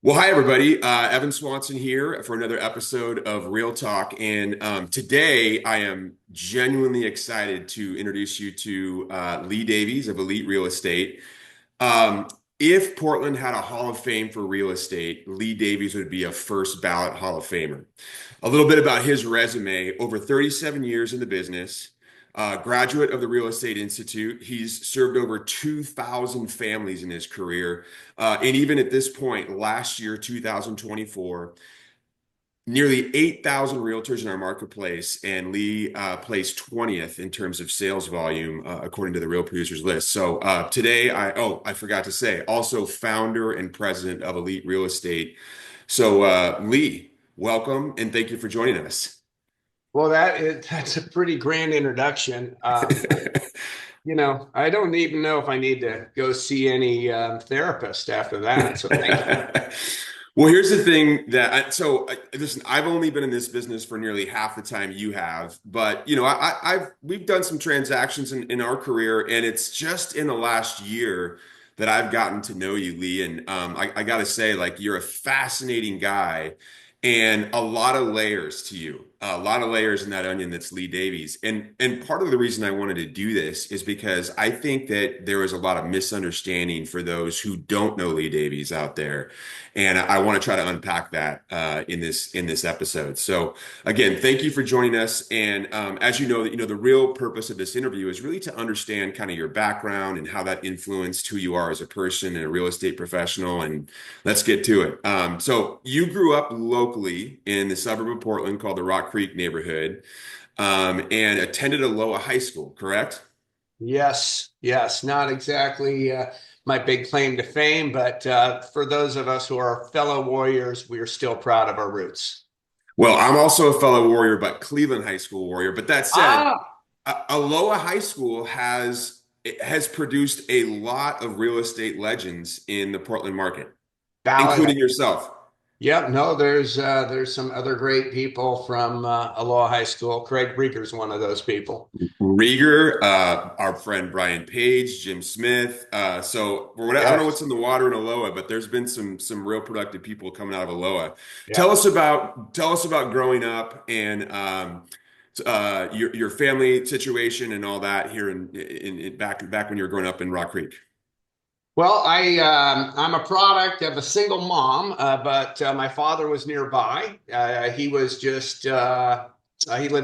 Well, hi everybody. Evan Swanson here for another episode of Real Talk. And today I am genuinely excited to introduce you to Lee Davies of Eleete Real Estate. Um, if Portland had a Hall of Fame for real estate, Lee Davies would be a first ballot Hall of Famer. A little bit about his resume: over 37 years in the business, graduate of the Real Estate Institute. He's served over 2,000 families in his career. And even at this point, last year, 2024, nearly 8,000 realtors in our marketplace, and Lee placed 20th in terms of sales volume, according to the Real Producers list. So today, I forgot to say, also founder and president of Eleete Real Estate. So Lee, welcome and thank you for joining us. Well, that's a pretty grand introduction. I don't even know if I need to go see any therapist after that. So thank you. Well, here's the thing listen, I've only been in this business for nearly half the time you have, but we've done some transactions in our career, and it's just in the last year that I've gotten to know you, Lee. And I gotta say, like, you're a fascinating guy and a lot of layers to you, a lot of layers in that onion that's Lee Davies. And part of the reason I wanted to do this is because I think that there is a lot of misunderstanding for those who don't know Lee Davies out there. And I want to try to unpack that in this episode. So again, thank you for joining us. And as the real purpose of this interview is really to understand kind of your background and how that influenced who you are as a person and a real estate professional. And let's get to it. So you grew up locally in the suburb of Portland called the Rock Creek neighborhood, and attended Aloha High School, correct? Yes, yes, not exactly my big claim to fame, but for those of us who are fellow warriors, we are still proud of our roots. Well, I'm also a fellow warrior, but Cleveland High School warrior. But that said, Ah, Aloha High School has produced a lot of real estate legends in the Portland market, valid. including yourself. Yep, no, there's some other great people from Aloha High School. Craig Rieger's one of those people. Rieger, our friend Brian Page, Jim Smith. I don't know Yes, what's in the water in Aloha, but there's been some real productive people coming out of Aloha. yeah. Tell us about growing up and your family situation and all that here in back when you were growing up in Rock Creek. Well, I'm a product of a single mom, but my father was nearby. He lived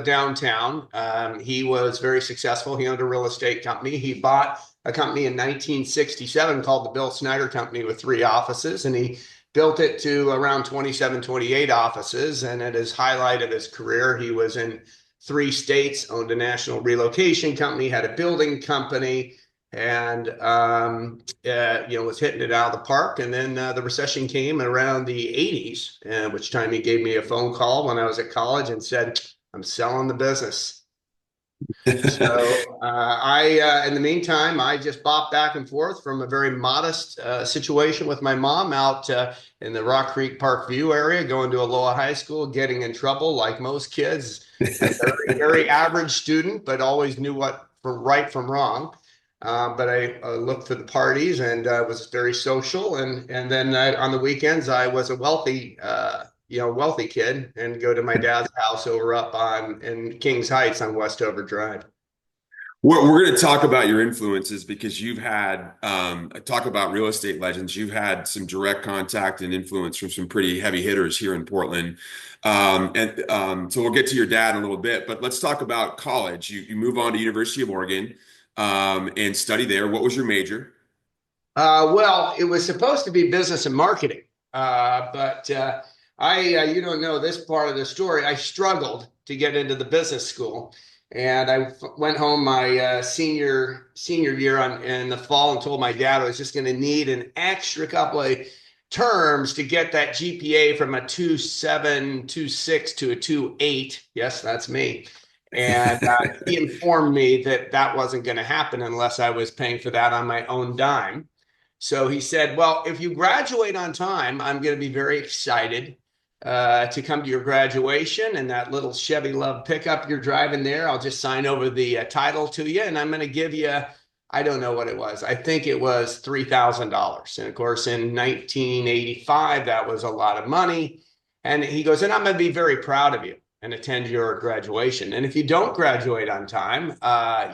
downtown. He was very successful. He owned a real estate company. He bought a company in 1967 called the Bill Snyder Company with three offices, and he built it to around 27, 28 offices. And at his highlight of his career, he was in three states, owned a national relocation company, had a building company, and was hitting it out of the park. And then the recession came around the 80s, which time he gave me a phone call when I was at college and said, "I'm selling the business." So in the meantime, I just bopped back and forth from a very modest situation with my mom out in the Rock Creek Park View area, going to Aloha High School, getting in trouble like most kids. A very, very average student, but always knew what from right from wrong. But I looked for the parties and was very social. And then on the weekends, I was a wealthy kid and go to my dad's house over up on in Kings Heights on Westover Drive. We're going to talk about your influences because you've had talk about real estate legends. You've had some direct contact and influence from some pretty heavy hitters here in Portland, so we'll get to your dad in a little bit. But let's talk about college. You move on to University of Oregon and study there. What was your major? Well, it was supposed to be business and marketing, but you don't know this part of the story. I struggled to get into the business school, and went home my senior year in the fall and told my dad I was just going to need an extra couple of terms to get that GPA from a 2.7, 2.6 to a 2.8. Yes, that's me. And he informed me that that wasn't going to happen unless I was paying for that on my own dime. So he said, "Well, if you graduate on time, I'm going to be very excited to come to your graduation, and that little Chevy Love pickup you're driving there, I'll just sign over the title to you, and I'm going to give you, I don't know what it was. I think it was $3,000. And of course, in 1985, that was a lot of money. And he goes, and I'm going to be very proud of you and attend your graduation. And if you don't graduate on time,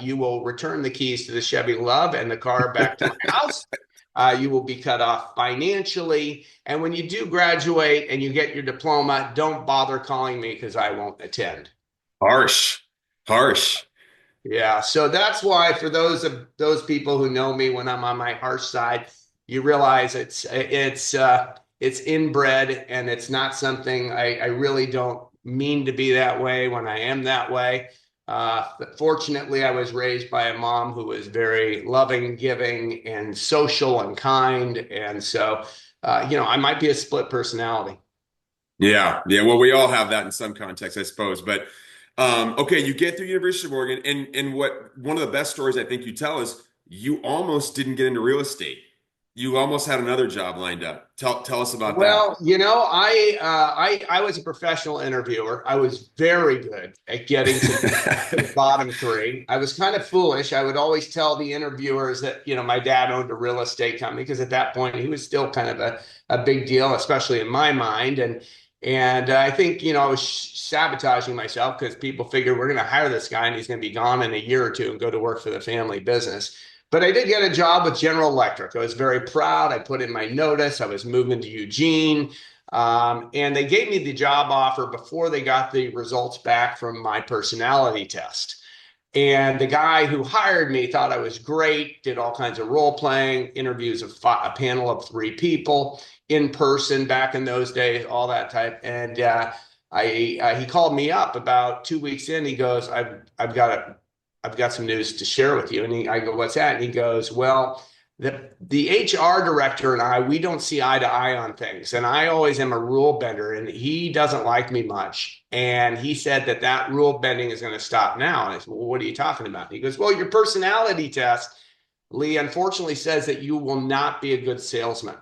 you will return the keys to the Chevy Love and the car back to my house. You will be cut off financially. And when you do graduate and you get your diploma, don't bother calling me because I won't attend. Harsh, harsh. Yeah, so that's why for those people who know me when I'm on my harsh side, you realize it's inbred and it's not something I really don't mean to be that way when I am that way. But fortunately, I was raised by a mom who was very loving, giving, and social and kind, and so I might be a split personality. Yeah, yeah. Well, we all have that in some context, I suppose. But okay, you get through University of Oregon, and what one of the best stories I think you tell is you almost didn't get into real estate. You almost had another job lined up. Tell us about that. Well, I was a professional interviewer. I was very good at getting to the bottom three. I was kind of foolish. I would always tell the interviewers that, my dad owned a real estate company because at that point he was still kind of a big deal, especially in my mind. And I think, I was sabotaging myself because people figured we're going to hire this guy and he's going to be gone in a year or two and go to work for the family business. But I did get a job with General Electric. I was very proud. I put in my notice. I was moving to Eugene. And they gave me the job offer before they got the results back from my personality test. And the guy who hired me thought I was great, did all kinds of role playing, interviews of a panel of three people in person back in those days, all that type. And he called me up about 2 weeks in. He goes, I've got some news to share with you. And I go, what's that? And he goes, well, the HR director and we don't see eye to eye on things. And I always am a rule bender, and he doesn't like me much. And he said that rule bending is going to stop now. And I said, well, what are you talking about? And he goes, well, your personality test, Lee, unfortunately says that you will not be a good salesman.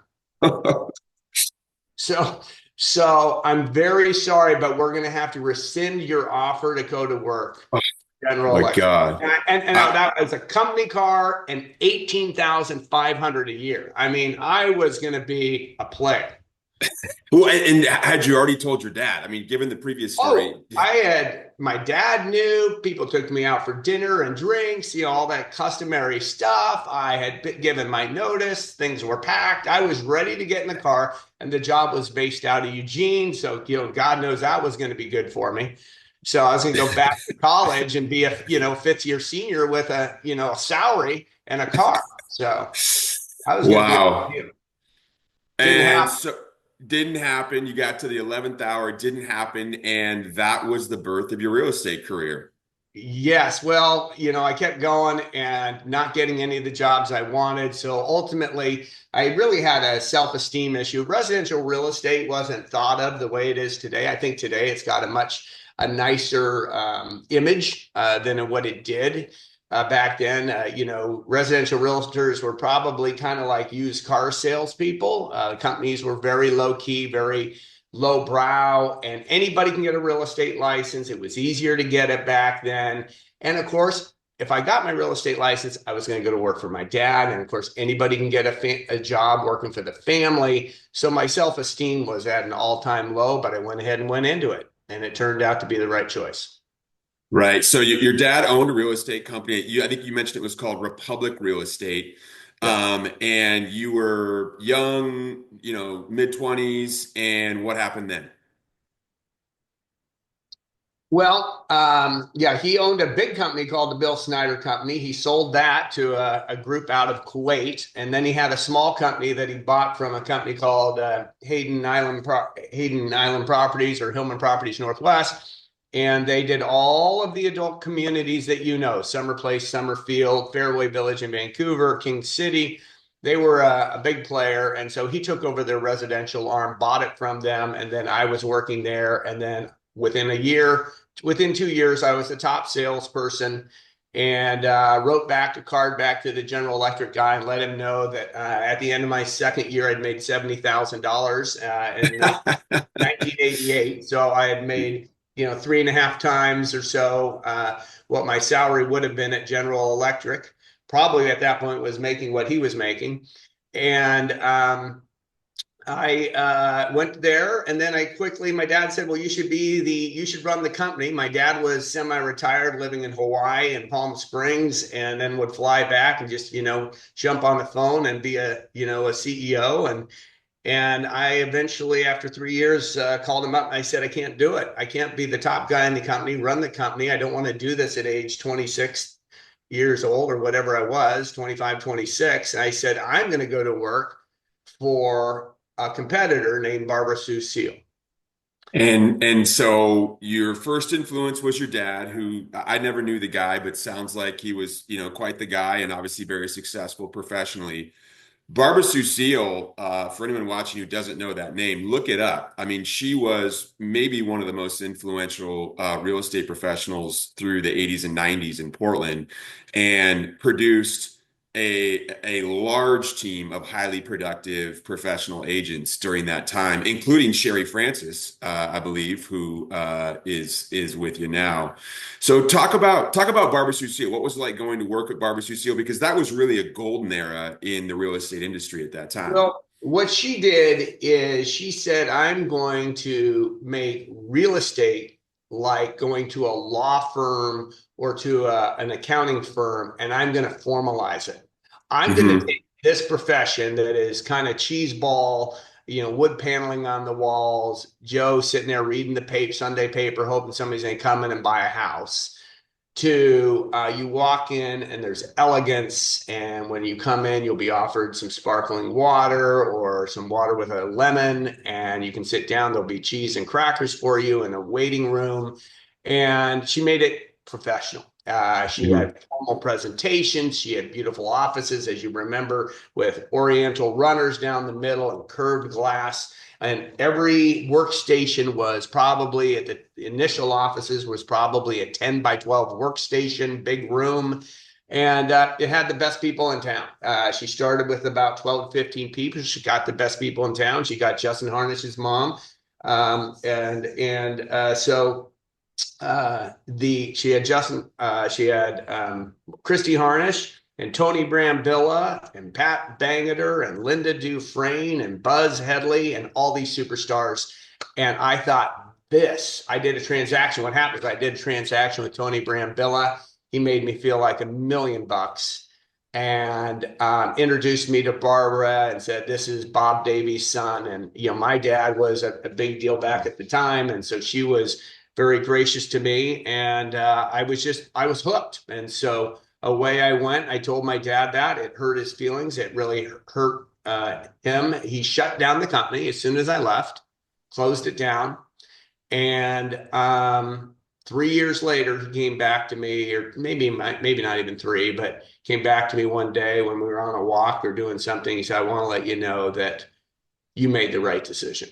So, so I'm very sorry, but we're going to have to rescind your offer to go to work. Oh General my Electric. God. And that was a company car and 18,500 a year. I mean, I was going to be a player. Well, and had you already told your dad? I mean, given the previous story. Oh, my dad knew, people took me out for dinner and drinks, all that customary stuff. I had given my notice, things were packed. I was ready to get in the car, and the job was based out of Eugene. So, God knows that was going to be good for me. So I was going to go back to college and be a, fifth year senior with a salary and a car. So I was going to Wow. be, didn't And happen. so didn't happen. You got to the 11th hour, it didn't happen, and that was the birth of your real estate career. Yes. Well, I kept going and not getting any of the jobs I wanted. So ultimately, I really had a self-esteem issue. Residential real estate wasn't thought of the way it is today. I think today it's got a nicer image than what it did back then. Residential realtors were probably kind of like used car salespeople. Companies were very low key, very low brow, and anybody can get a real estate license. It was easier to get it back then. And of course, if I got my real estate license, I was going to go to work for my dad. And of course, anybody can get a job working for the family. So my self-esteem was at an all-time low, but I went ahead and went into it. And it turned out to be the right choice. Right. So your dad owned a real estate company. I think you mentioned it was called Republic Real Estate. Yeah. And you were young, mid-20s, and what happened then? Well, yeah, he owned a big company called the Bill Snyder Company. He sold that to a group out of Kuwait, and then he had a small company that he bought from a company called Hayden Island Properties or Hillman Properties Northwest. And they did all of the adult communities that Summer Place, Summerfield, Fairway Village in Vancouver, King City. They were a big player, and so he took over their residential arm, bought it from them, and then I was working there, and then within 2 years, I was the top salesperson and wrote back a card back to the General Electric guy and let him know that at the end of my second year, I'd made $70,000 in 1988. So I had made, 3.5 times or so what my salary would have been at General Electric. probably at that point was making what he was making. And I went there, and then my dad said, well, you should run the company. My dad was semi-retired, living in Hawaii and Palm Springs, and then would fly back and just, jump on the phone and be a CEO. And I eventually, after 3 years, called him up and I said, I can't do it. I can't be the top guy in the company, run the company. I don't want to do this at age 26 years old or whatever I was, 25, 26. And I said, I'm going to go to work for a competitor named Barbara Sue Seal. And so your first influence was your dad, who I never knew the guy, but sounds like he was, quite the guy and obviously very successful professionally. Barbara Susille, for anyone watching who doesn't know that name, look it up. I mean, she was maybe one of the most influential real estate professionals through the 80s and 90s in Portland, and produced a large team of highly productive professional agents during that time, including Sherry Francis, I believe, who is with you now. So talk about Barbara Susille. What was it like going to work with Barbara Susille? Because that was really a golden era in the real estate industry at that time. Well, what she did is she said, I'm going to make real estate like going to a law firm or to an accounting firm, and I'm going to formalize it. I'm going to Hmm. take this profession that is kind of cheese ball, wood paneling on the walls, Joe sitting there reading the Sunday paper, hoping somebody's going to come in and buy a house, to you walk in and there's elegance, and when you come in you'll be offered some sparkling water or some water with a lemon, and you can sit down. There'll be cheese and crackers for you in a waiting room. And she made it professional. She Hmm. had formal presentations. She had beautiful offices, as you remember, with oriental runners down the middle and curved glass. And every workstation was probably, at the initial offices, was probably a 10 by 12 workstation, big room. And it had the best people in town. She started with about 12 to 15 people. She got the best people in town. She got Justin Harnish's mom. So she had Christy Harnish and Tony Brambilla and Pat Bangeter and Linda Dufresne and Buzz Headley and all these superstars. And I thought, I did a transaction. What happened is I did a transaction with Tony Brambilla. He made me feel like $1 million, and introduced me to Barbara and said, this is Bob Davies' son. And, my dad was a big deal back at the time. And so she was very gracious to me. And I was hooked. And so away I went. I told my dad that. It hurt his feelings. It really hurt him. He shut down the company as soon as I left, closed it down. And 3 years later, he came back to me, or maybe not even three, but came back to me one day when we were on a walk or doing something. He said, I want to let you know that you made the right decision.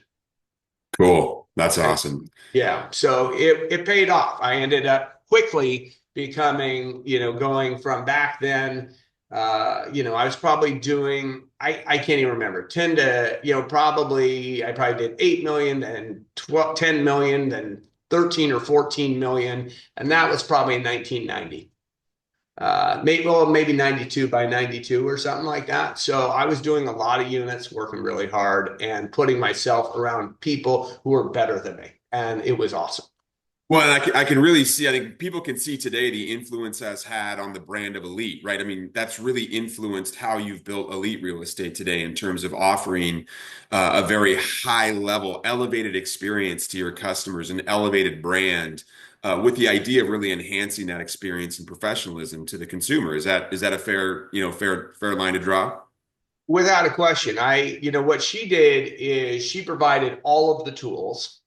Cool. That's And awesome. yeah, so it paid off. I ended up quickly becoming, going from back then, I was probably doing, I can't even remember, 10 to, I probably did 8 million, then 12, 10 million, then 13 or 14 million. And that was probably in 1990. Maybe 92 by 92 or something like that. So I was doing a lot of units, working really hard and putting myself around people who were better than me. And it was awesome. Well, and I can really see, I think people can see today the influence has had on the brand of Elite, right? I mean, that's really influenced how you've built Elite Real Estate today in terms of offering a very high level, elevated experience to your customers, an elevated brand, with the idea of really enhancing that experience and professionalism to the consumer. Is that a fair line to draw? Without a question. What she did is she provided all of the tools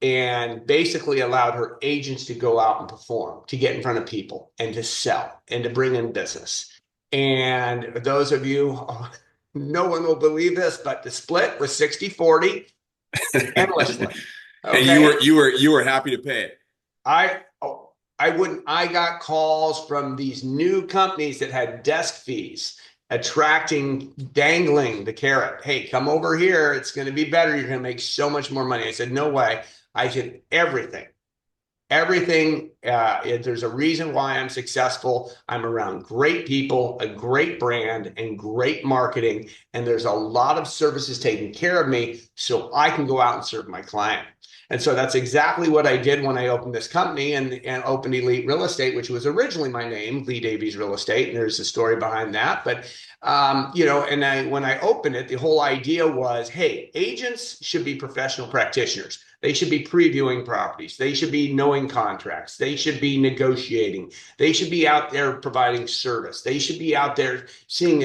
and basically allowed her agents to go out and perform, to get in front of people and to sell and to bring in business. And those of you, no one will believe this, but the split was 60-40 endlessly. And you Okay. were you were you were happy to pay it. I got calls from these new companies that had desk fees, attracting, dangling the carrot. Hey, come over here. It's going to be better. You're going to make so much more money. I said, no way. I said, everything. Everything, there's a reason why I'm successful. I'm around great people, a great brand, and great marketing. And there's a lot of services taking care of me so I can go out and serve my client. And so that's exactly what I did when I opened this company and opened Eleete Real Estate, which was originally my name, Lee Davies Real Estate. And there's a story behind that. But, when I opened it, the whole idea was, hey, agents should be professional practitioners. They should be previewing properties. They should be knowing contracts. They should be negotiating. They should be out there providing service. They should be out there seeing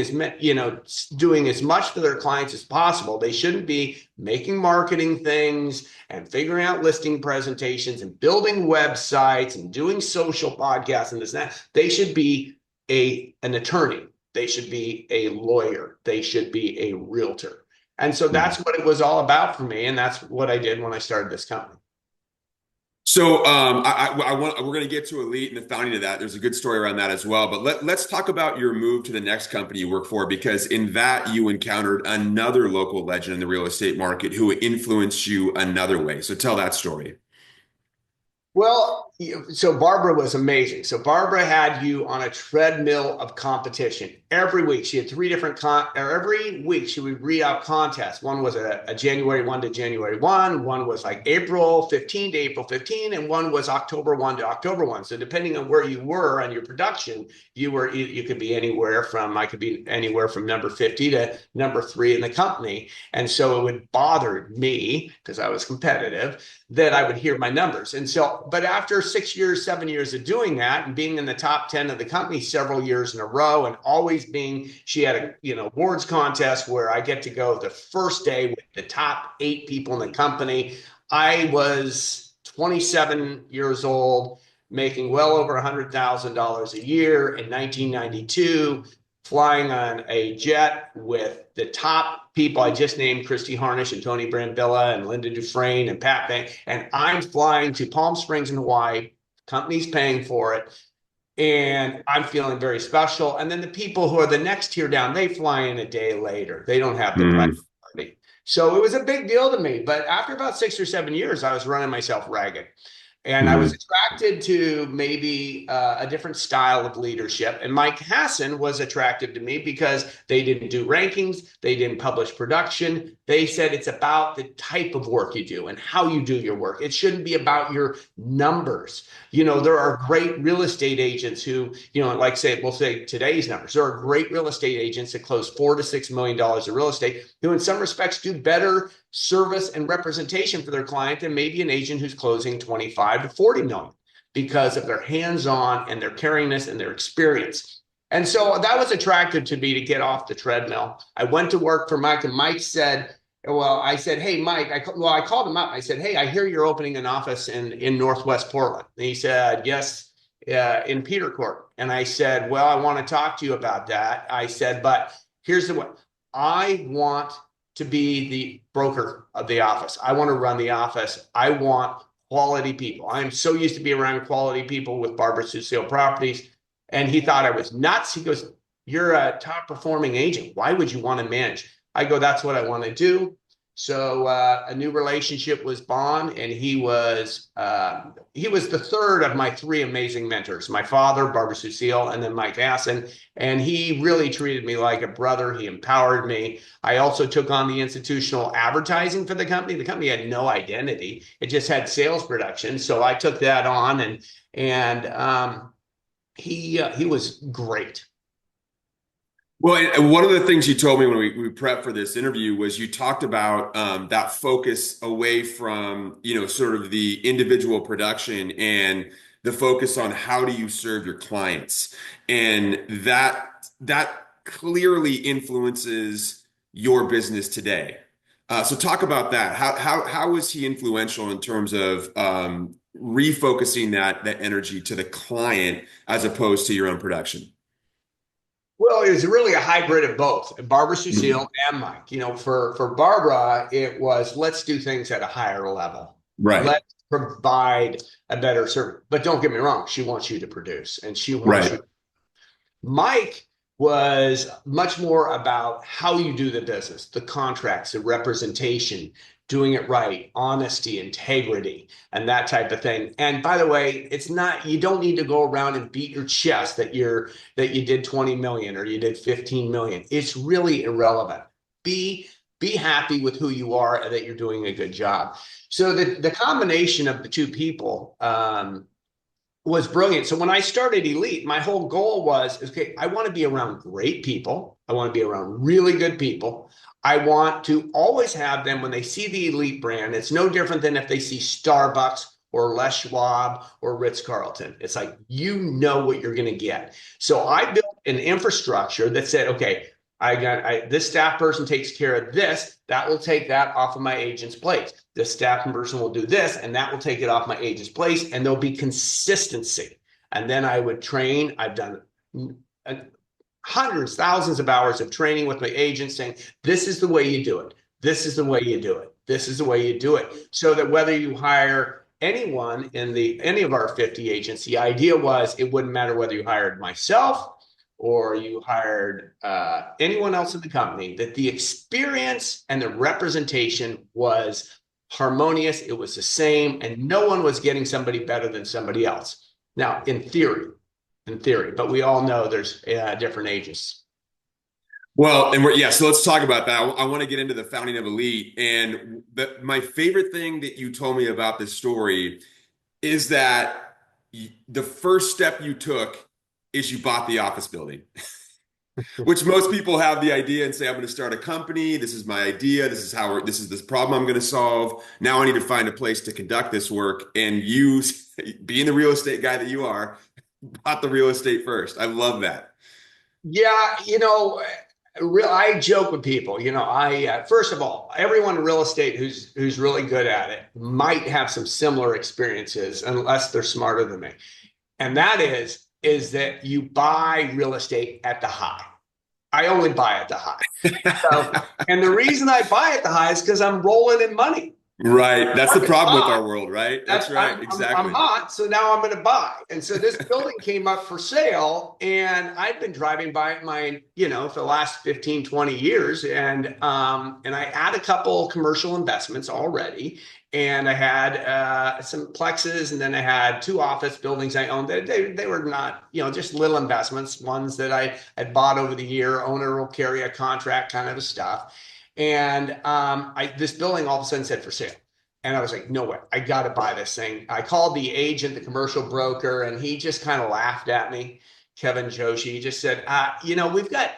doing as much for their clients as possible. They shouldn't be making marketing things and figuring out listing presentations and building websites and doing social podcasts and this and that. They should be an attorney. They should be a lawyer. They should be a realtor. And so that's what it was all about for me. And that's what I did when I started this company. So we're going to get to Eleete and the founding of that. There's a good story around that as well. But let's talk about your move to the next company you work for, because in that you encountered another local legend in the real estate market who influenced you another way. So tell that story. Well, so Barbara was amazing. So Barbara had you on a treadmill of competition every week. She had three different every week she would read out contests. One was a January 1 to January 1. One was like April 15 to April 15, and one was October 1 to October 1. So depending on where you were on your production, you could be anywhere from I could be anywhere from number 50 to number 3 in the company. And so it would bother me because I was competitive that I would hear my numbers. And so, but after 6 years, 7 years of doing that and being in the top 10 of the company several years in a row and always she had a, awards contest where I get to go the first day with the top 8 people in the company. I was 27 years old, making well over $100,000 a year in 1992, flying on a jet with the top people I just named, Christy Harnish and Tony Brambilla and Linda Dufresne and Pat Bank. And I'm flying to Palm Springs in Hawaii. Company's paying for it. And I'm feeling very special. And then the people who are the next tier down, they fly in a day later. They don't have the private party. So it was a big deal to me. But after about 6 or 7 years, I was running myself ragged. And I was attracted to maybe a different style of leadership. And Mike Hassan was attractive to me because they didn't do rankings. They didn't publish production. They said it's about the type of work you do and how you do your work. It shouldn't be about your numbers. There are great real estate agents who, we'll say today's numbers. There are great real estate agents that close $4 to $6 million of real estate who in some respects do better service and representation for their client than maybe an agent who's closing 25 to 40 million because of their hands-on and their caringness and their experience. And so that was attractive to me to get off the treadmill. I went to work for Mike, and Mike said, I said, hey, Mike, I called him up. I said, hey, I hear you're opening an office in Northwest Portland. And he said, yes, in Peter Court. And I said, well, I want to talk to you about that. I said, but here's the way. I want to be the broker of the office. I want to run the office. I want quality people. I'm so used to be around quality people with Barbara Susile Properties. And he thought I was nuts. He goes, you're a top performing agent. Why would you want to manage? I go, that's what I want to do. So a new relationship was born, and he was the third of my 3 amazing mentors: my father, Barbara Susile, and then Mike Hassan. And he really treated me like a brother. He empowered me. I also took on the institutional advertising for the company. The company had no identity; it just had sales production. So I took that on, and he was great. Well, and one of the things you told me when we prepped for this interview was you talked about that focus away from, sort of the individual production and the focus on how do you serve your clients. And that clearly influences your business today. So talk about that. How was he influential in terms of refocusing that energy to the client as opposed to your own production? Well, it was really a hybrid of both, Barbara Susile and Mike. For Barbara, it was let's do things at a higher level. Right. Let's provide a better service. But don't get me wrong, she wants you to produce, and she wants you. Mike was much more about how you do the business, the contracts, the representation, doing it right, honesty, integrity, and that type of thing. And by the way, it's not, you don't need to go around and beat your chest that you did 20 million or you did 15 million. It's really irrelevant. Be happy with who you are and that you're doing a good job. So the combination of the two people was brilliant. So when I started Eleete, my whole goal was, okay, I want to be around great people. I want to be around really good people. I want to always have them when they see the Eleete brand. It's no different than if they see Starbucks or Les Schwab or Ritz-Carlton. It's like, you know what you're going to get. So I built an infrastructure that said, okay, this staff person takes care of this. That will take that off of my agent's plate. This staff person will do this, and that will take it off my agent's place, and there'll be consistency. And then I would train. I've done hundreds, thousands of hours of training with my agents saying, this is the way you do it. This is the way you do it. This is the way you do it. So that whether you hire anyone in any of our 50 agents, the idea was it wouldn't matter whether you hired myself or you hired anyone else in the company, that the experience and the representation was harmonious. It was the same, and no one was getting somebody better than somebody else. Now, in theory, but we all know there's different agents. Well, and so let's talk about that. I want to get into the founding of Eleete. And my favorite thing that you told me about this story is that the first step you took is you bought the office building, which most people have the idea and say, I'm going to start a company. This is my idea. This is this problem I'm going to solve. Now I need to find a place to conduct this work. And you, being the real estate guy that you are, bought the real estate first. I love that. Yeah, I joke with people. First of all, everyone in real estate who's really good at it might have some similar experiences, unless they're smarter than me. And that is that you buy real estate at the high. I only buy at the high. And the reason I buy at the high is because I'm rolling in money. Right. That's the problem with our world, right? That's right. Exactly. I'm hot, so now I'm going to buy. And so this building came up for sale, and I've been driving by it for the last 15, 20 years. And I had a couple commercial investments already. And I had some plexes, and then I had 2 office buildings I owned. They were not, just little investments, ones that I had bought over the year. Owner will carry a contract kind of stuff. And this building all of a sudden said for sale. And I was like, no way, I got to buy this thing. I called the agent, the commercial broker, and he just kind of laughed at me, Kevin Joshi. He just said, we've got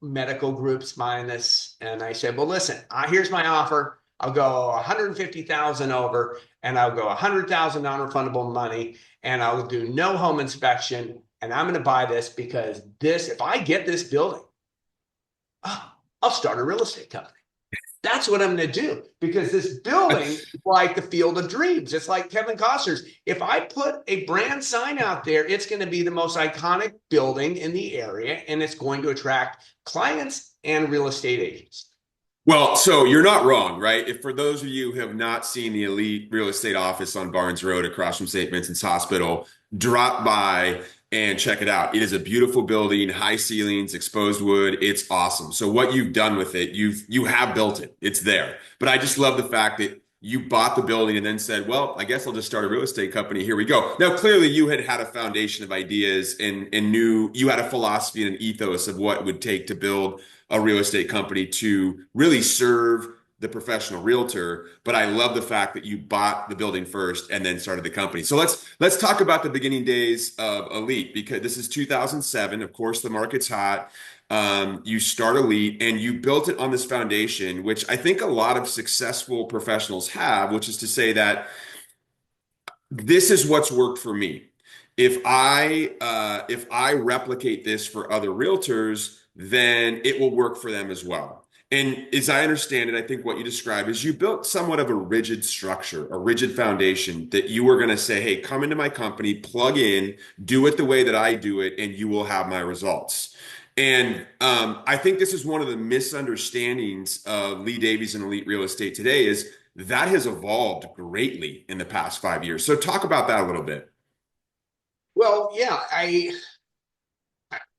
medical groups buying this. And I said, well, listen, here's my offer. I'll go 150,000 over, and I'll go 100,000 non-refundable money, and I'll do no home inspection. And I'm going to buy this because if I get this building, I'll start a real estate company. That's what I'm going to do, because this building is like the Field of Dreams. It's like Kevin Costner's. If I put a brand sign out there, it's going to be the most iconic building in the area, and it's going to attract clients and real estate agents. Well, so you're not wrong, right? If for those of you who have not seen the Eleete Real Estate office on Barnes Road across from St. Vincent's Hospital, drop by and check it out. It is a beautiful building, high ceilings, exposed wood. It's awesome. So what you've done with it, you have built it. It's there. But I just love the fact that you bought the building and then said, well, I guess I'll just start a real estate company. Here we go. Now, clearly you had a foundation of ideas and knew you had a philosophy and an ethos of what it would take to build a real estate company to really serve the professional realtor. But I love the fact that you bought the building first and then started the company. So let's talk about the beginning days of Eleete, because this is 2007. Of course, the market's hot. You start Eleete and you built it on this foundation, which I think a lot of successful professionals have, which is to say that this is what's worked for me. If I replicate this for other realtors, then it will work for them as well. And as I understand it, I think what you describe is you built somewhat of a rigid structure, a rigid foundation that you were going to say, hey, come into my company, plug in, do it the way that I do it, and you will have my results. And I think this is one of the misunderstandings of Lee Davies and Eleete Real Estate today, is that has evolved greatly in the past 5 years. So talk about that a little bit. Well, yeah,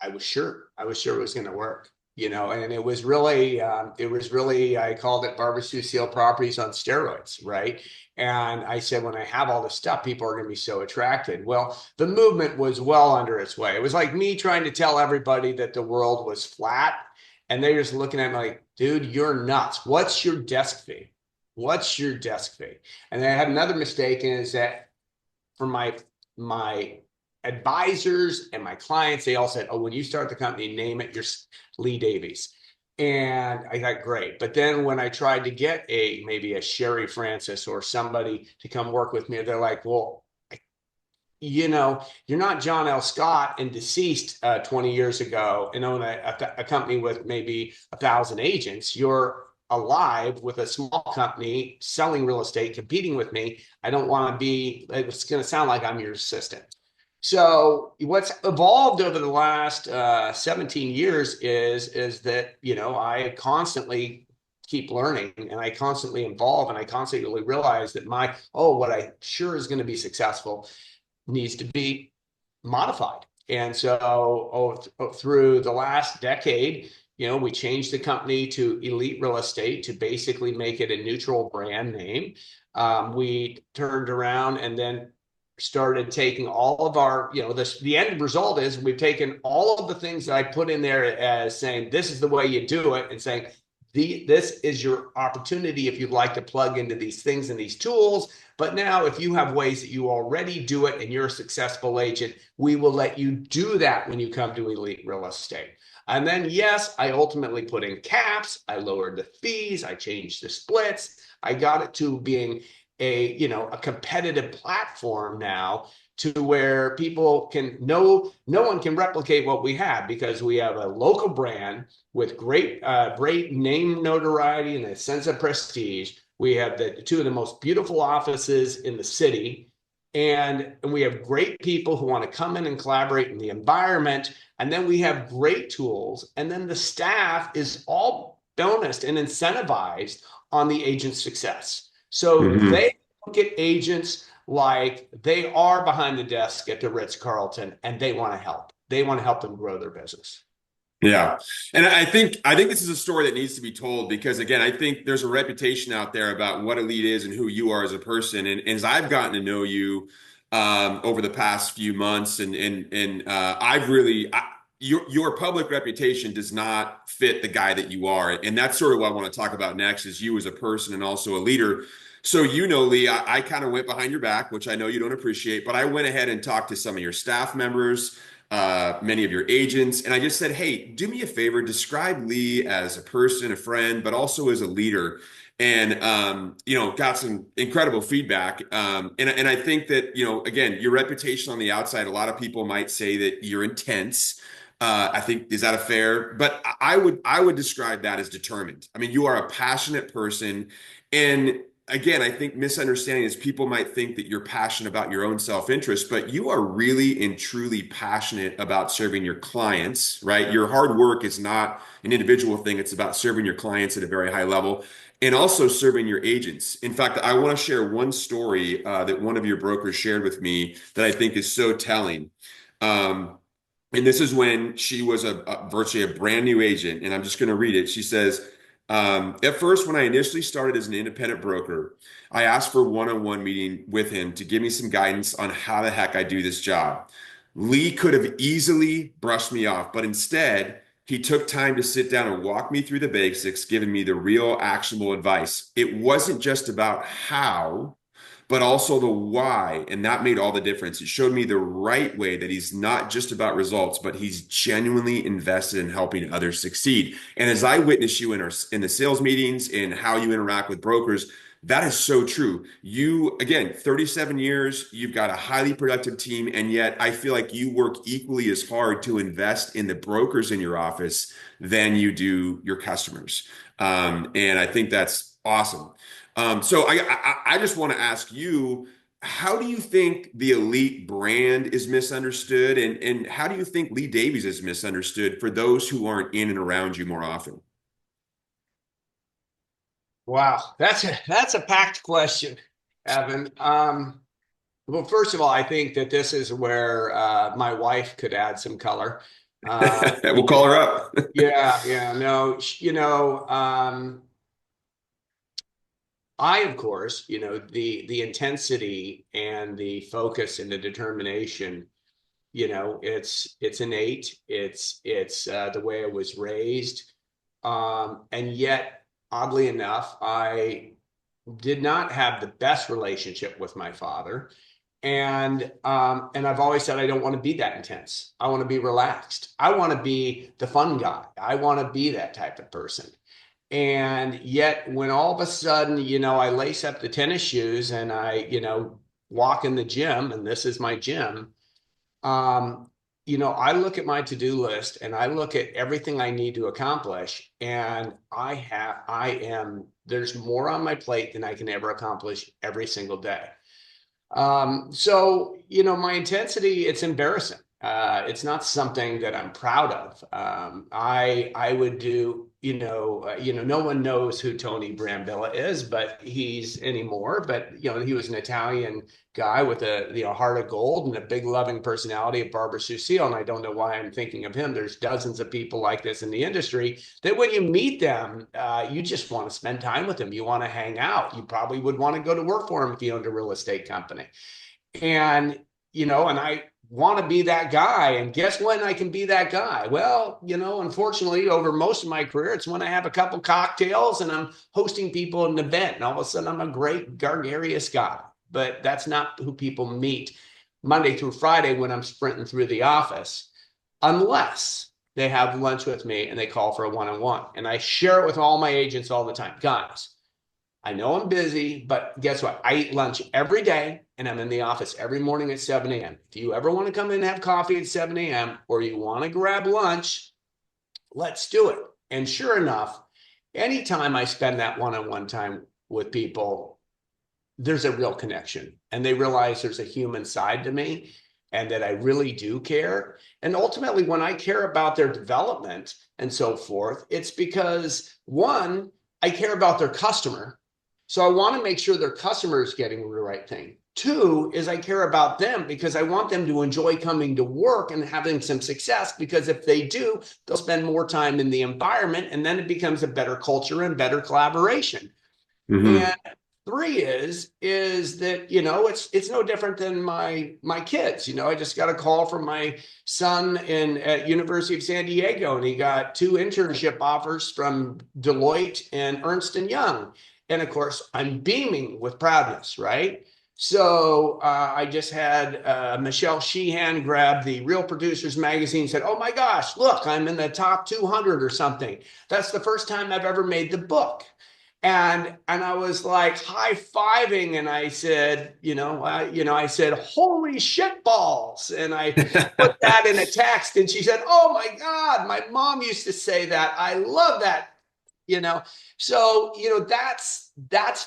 I was sure it was going to work, you know, and it was really, I called it Barbecue Seal Properties on steroids, right? And I said, when I have all this stuff, people are going to be so attracted. Well, the movement was well under its way. It was like me trying to tell everybody that the world was flat, and they're just looking at me like, dude, you're nuts. What's your desk fee? What's your desk fee? And then I had another mistake, and is that for my advisors and my clients, they all said, "Oh, when you start the company, name it your Lee Davies." And I thought, great. But then when I tried to get maybe a Sherry Francis or somebody to come work with me, they're like, "Well, you know, you're not John L. Scott and deceased 20 years ago and own a company with maybe 1,000 agents. You're alive with a small company selling real estate, competing with me. I don't want to be, it's going to sound like I'm your assistant." So what's evolved over the last 17 years is that, you know, I constantly keep learning and I constantly evolve and I constantly realize that what I sure is going to be successful needs to be modified. And so through the last decade, you know, we changed the company to Eleete Real Estate to basically make it a neutral brand name. We turned around and then started taking all of our, you know, the end result is we've taken all of the things that I put in there as saying, this is the way you do it, and saying, this is your opportunity if you'd like to plug into these things and these tools. But now, if you have ways that you already do it and you're a successful agent, we will let you do that when you come to Eleete Real Estate. And then, yes, I ultimately put in caps. I lowered the fees. I changed the splits. I got it to being a competitive platform now, to where people can no one can replicate what we have, because we have a local brand with great name notoriety and a sense of prestige. We have two of the most beautiful offices in the city, and we have great people who want to come in and collaborate in the environment. And then we have great tools, and then the staff is all bonused and incentivized on the agent's success. So Mm-hmm. they look at agents like they are behind the desk at the Ritz-Carlton, and they want to help. They want to help them grow their business. Yeah. And I think this is a story that needs to be told because again, I think there's a reputation out there about what Eleete is and who you are as a person. And as I've gotten to know you over the past few months and I've really your public reputation does not fit the guy that you are. And that's sort of what I want to talk about next is you as a person and also a leader. So, you know, Lee, I kind of went behind your back, which I know you don't appreciate, but I went ahead and talked to some of your staff members, many of your agents, and I just said, hey, do me a favor, describe Lee as a person, a friend, but also as a leader. And you know, got some incredible feedback. And I think that, you know, again, your reputation on the outside, a lot of people might say that you're intense. I think is that a fair? But I would describe that as determined. I mean, you are a passionate person, and again, I think misunderstanding is people might think that you're passionate about your own self-interest, but you are really and truly passionate about serving your clients, right? Your hard work is not an individual thing. It's about serving your clients at a very high level and also serving your agents. In fact, I want to share one story that one of your brokers shared with me that I think is so telling. Um, and this is when she was virtually a brand new agent. And I'm just going to read it. She says, at first, when I initially started as an independent broker, I asked for a one-on-one meeting with him to give me some guidance on how the heck I do this job. Lee could have easily brushed me off, but instead, he took time to sit down and walk me through the basics, giving me the real actionable advice. It wasn't just about how, but also the why. And that made all the difference. It showed me the right way that he's not just about results, but he's genuinely invested in helping others succeed. And as I witness you in the sales meetings and how you interact with brokers, that is so true. You, again, 37 years, you've got a highly productive team, and yet I feel like you work equally as hard to invest in the brokers in your office than you do your customers. And I think that's awesome. So I just want to ask you, how do you think the Eleete brand is misunderstood, and how do you think Lee Davies is misunderstood for those who aren't in and around you more often? Wow, that's a packed question, Evan. Well, first of all, I think that this is where my wife could add some color. We'll call her up. Yeah, yeah, no, I, of course, the intensity and the focus and the determination, it's innate. It's the way I was raised. And yet, oddly enough, I did not have the best relationship with my father. And I've always said I don't want to be that intense. I want to be relaxed. I want to be the fun guy. I want to be that type of person. And yet, when all of a sudden, I lace up the tennis shoes and I, walk in the gym, and this is my gym, I look at my to-do list and I look at everything I need to accomplish, and there's more on my plate than I can ever accomplish every single day. So, my intensity, it's embarrassing. It's not something that I'm proud of. I would do, no one knows who Tony Brambilla is, but he's anymore. But, he was an Italian guy with a, heart of gold and a big loving personality of Barbara Susile. And I don't know why I'm thinking of him. There's dozens of people like this in the industry that when you meet them, you just want to spend time with them. You want to hang out. You probably would want to go to work for him if you owned a real estate company. And, and I want to be that guy. And guess when I can be that guy? Well, unfortunately, over most of my career, it's when I have a couple cocktails and I'm hosting people at an event. And all of a sudden, I'm a great, gregarious guy. But that's not who people meet Monday through Friday when I'm sprinting through the office, unless they have lunch with me and they call for a one-on-one. And I share it with all my agents all the time. Guys, I know I'm busy, but guess what? I eat lunch every day and I'm in the office every morning at 7 a.m. If you ever want to come in and have coffee at 7 a.m. or you want to grab lunch, let's do it. And sure enough, anytime I spend that one-on-one time with people, there's a real connection and they realize there's a human side to me and that I really do care. And ultimately, when I care about their development and so forth, it's because one, I care about their customer. So I want to make sure their customer is getting the right thing. Two is I care about them because I want them to enjoy coming to work and having some success, because if they do, they'll spend more time in the environment and then it becomes a better culture and better collaboration. Hmm. And three is that, it's no different than my kids. I just got a call from my son at University of San Diego, and he got two internship offers from Deloitte and Ernst and Young. And of course, I'm beaming with proudness, right? So I just had Michelle Sheehan grab the Real Producers magazine and said, "Oh my gosh, look, I'm in the top 200 or something. That's the first time I've ever made the book." And I was like high-fiving, and I said, I said, "Holy shit balls!" And I put that in a text, and she said, "Oh my God, my mom used to say that. I love that." you know so that's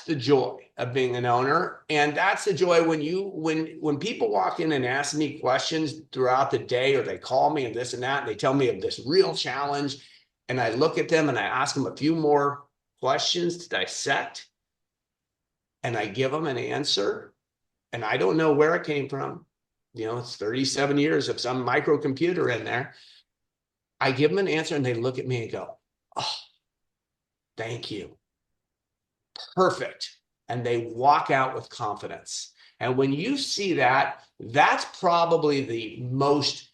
the joy of being an owner, and that's the joy when people walk in and ask me questions throughout the day, or they call me and this and that, and they tell me of this real challenge, and I look at them and I ask them a few more questions to dissect, and I give them an answer, and I don't know where it came from. It's 37 years of some microcomputer in there. I give them an answer and they look at me and go, "Oh, thank you. Perfect." And they walk out with confidence. And when you see that, that's probably the most,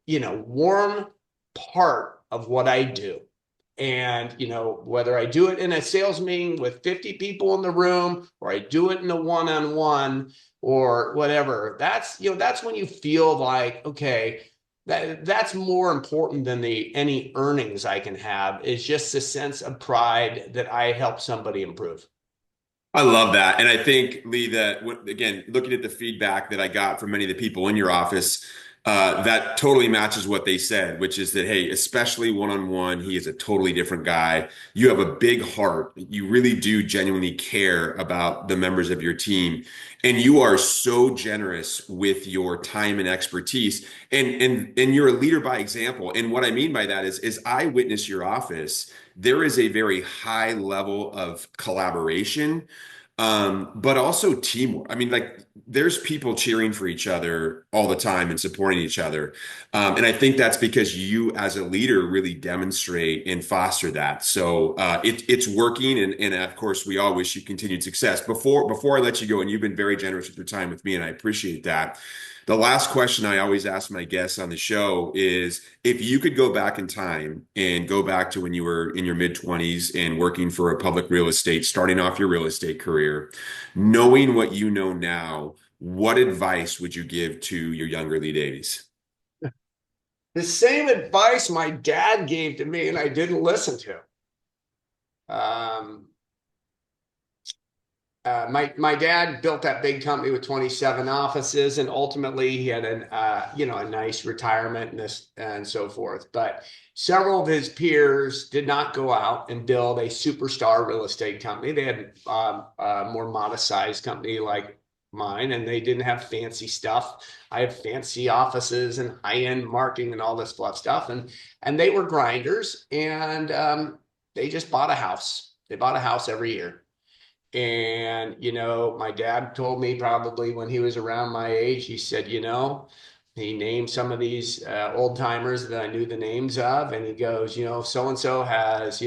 warm part of what I do. And, whether I do it in a sales meeting with 50 people in the room, or I do it in a one-on-one or whatever, that's when you feel like, okay, that's more important than any earnings I can have, is just the sense of pride that I help somebody improve. I love that. And I think, Lee, that again, looking at the feedback that I got from many of the people in your office, that totally matches what they said, which is that, hey, especially one-on-one, he is a totally different guy. You have a big heart. You really do genuinely care about the members of your team. And you are so generous with your time and expertise. And you're a leader by example. And what I mean by that is I witness your office. There is a very high level of collaboration. but also teamwork. I mean, like there's people cheering for each other all the time and supporting each other. And I think that's because you as a leader really demonstrate and foster that. So it's working. And of course, we all wish you continued success. Before I let you go, and you've been very generous with your time with me, and I appreciate that. The last question I always ask my guests on the show is if you could go back in time and go back to when you were in your mid 20s and working for a public real estate, starting off your real estate career, knowing what you know now, what advice would you give to your younger Lee Davies? The same advice my dad gave to me and I didn't listen to. Um, my dad built that big company with 27 offices, and ultimately he had a nice retirement and this and so forth. But several of his peers did not go out and build a superstar real estate company. They had a more modest sized company like mine, and they didn't have fancy stuff. I have fancy offices and high end marketing and all this fluff stuff, and they were grinders, and they just bought a house. They bought a house every year. And, my dad told me probably when he was around my age, he said, he named some of these old timers that I knew the names of. And he goes, so and so has,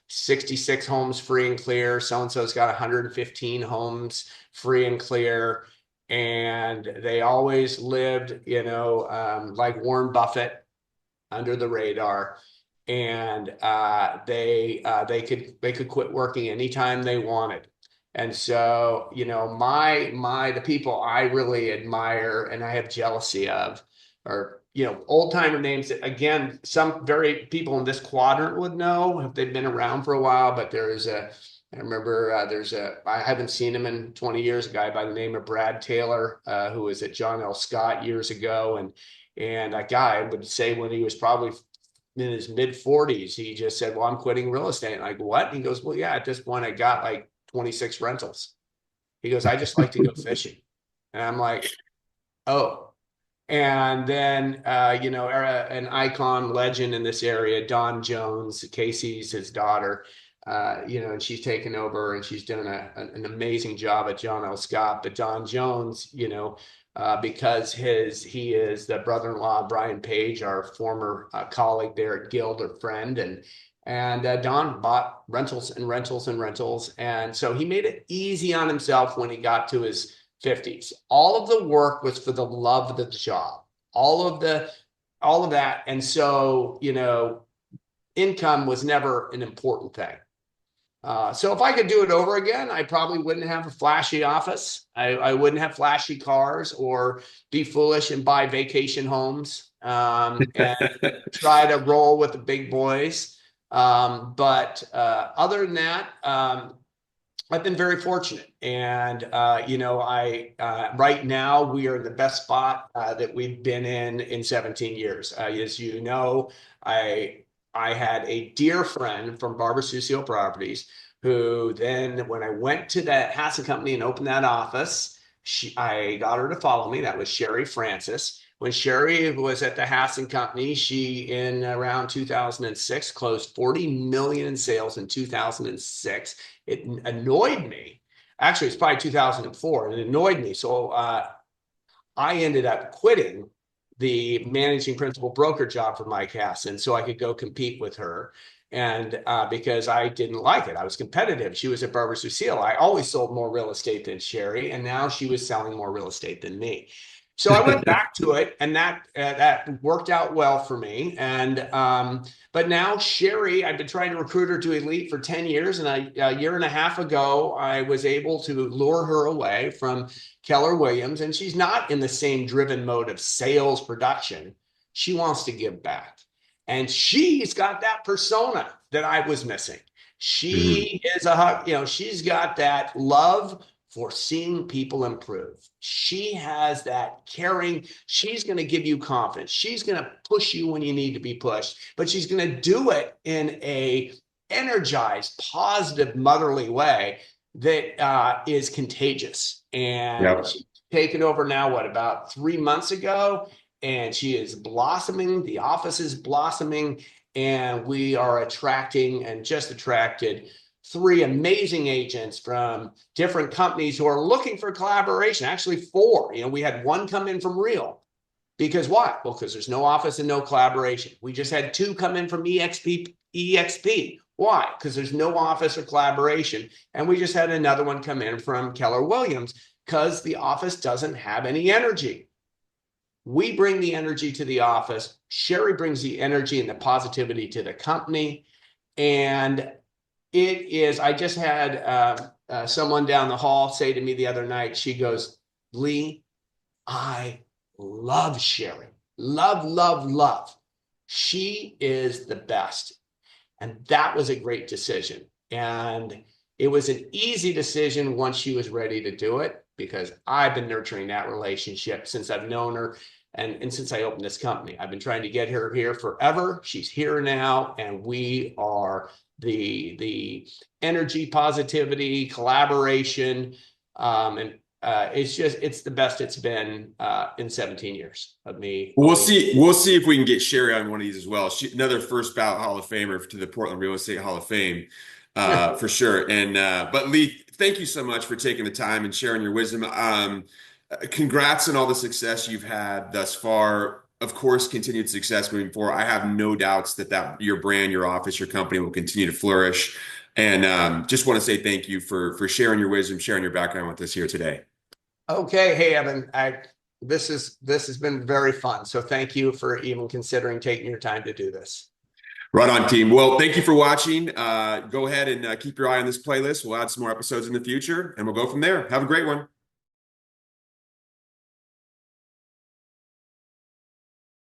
66 homes free and clear. So and so's got 115 homes free and clear. And they always lived, like Warren Buffett under the radar. And they could quit working anytime they wanted. And so, the people I really admire and I have jealousy of are, old timer names that, again, some very people in this quadrant would know if they've been around for a while. But I remember I haven't seen him in 20 years, a guy by the name of Brad Taylor, who was at John L. Scott years ago. And that guy would say when he was probably in his mid 40s, he just said, well, I'm quitting real estate. And like, what? And he goes, well, yeah, at this point I got like 26 rentals. He goes, I just like to go fishing. And I'm like, oh. And then, an icon legend in this area, Dawn Jones, Casey's his daughter, and she's taken over and she's done an amazing job at John L. Scott. But Don Jones, because he is the brother-in-law of Brian Page, our former colleague there at Guild, or friend, and Don bought rentals and rentals and rentals, and so he made it easy on himself when he got to his 50s. All of the work was for the love of the job, all of that, and so income was never an important thing. So if I could do it over again, I probably wouldn't have a flashy office. I wouldn't have flashy cars or be foolish and buy vacation homes and try to roll with the big boys. But other than that, I've been very fortunate. And, right now we are in the best spot that we've been in 17 years. As you know, I had a dear friend from Barbara Susio Properties who then, when I went to that Hassan company and opened that office, I got her to follow me. That was Sherry Francis. When Sherry was at the Hassan company, she, in around 2006, closed 40 million in sales in 2006. It annoyed me. Actually, it's probably 2004, and it annoyed me. So I ended up quitting the managing principal broker job for Mike Hassan so I could go compete with her. And because I didn't like it, I was competitive. She was at Barbara Susile. I always sold more real estate than Sherry, and now she was selling more real estate than me. So I went back to it, and that worked out well for me. And but now Sherry, I've been trying to recruit her to Eleete for 10 years, and a year and a half ago, I was able to lure her away from Keller Williams, and she's not in the same driven mode of sales production. She wants to give back. And she's got that persona that I was missing. Mhm. She is she's got that love for seeing people improve. She has that caring. She's going to give you confidence. She's going to push you when you need to be pushed, but she's going to do it in a energized, positive, motherly way that is contagious. And Yep. she's taken over now, about 3 months ago, and she is blossoming. The office is blossoming, and we are attracting and just attracted three amazing agents from different companies who are looking for collaboration. Actually, four. We had one come in from Real. Because why? Well, because there's no office and no collaboration. We just had two come in from EXP. Why? Because there's no office or collaboration. And we just had another one come in from Keller Williams because the office doesn't have any energy. We bring the energy to the office. Sherry brings the energy and the positivity to the company. And I just had someone down the hall say to me the other night, she goes, Lee, I love Sherry. Love, love, love. She is the best. And that was a great decision. And it was an easy decision once she was ready to do it, because I've been nurturing that relationship since I've known her and since I opened this company. I've been trying to get her here forever. She's here now, and we are the energy, positivity, collaboration, it's the best it's been in 17 years of me. We'll see. We'll see if we can get Sherry on one of these as well. Another first ballot Hall of Famer to the Portland Real Estate Hall of Fame, for sure. And but Lee, thank you so much for taking the time and sharing your wisdom. Congrats on all the success you've had thus far. Of course, continued success moving forward. I have no doubts that your brand, your office, your company will continue to flourish. And just want to say thank you for sharing your wisdom, sharing your background with us here today. Okay, hey Evan, this has been very fun. So thank you for even considering taking your time to do this. Right on, team. Well, thank you for watching. Go ahead and keep your eye on this playlist. We'll add some more episodes in the future, and we'll go from there. Have a great one.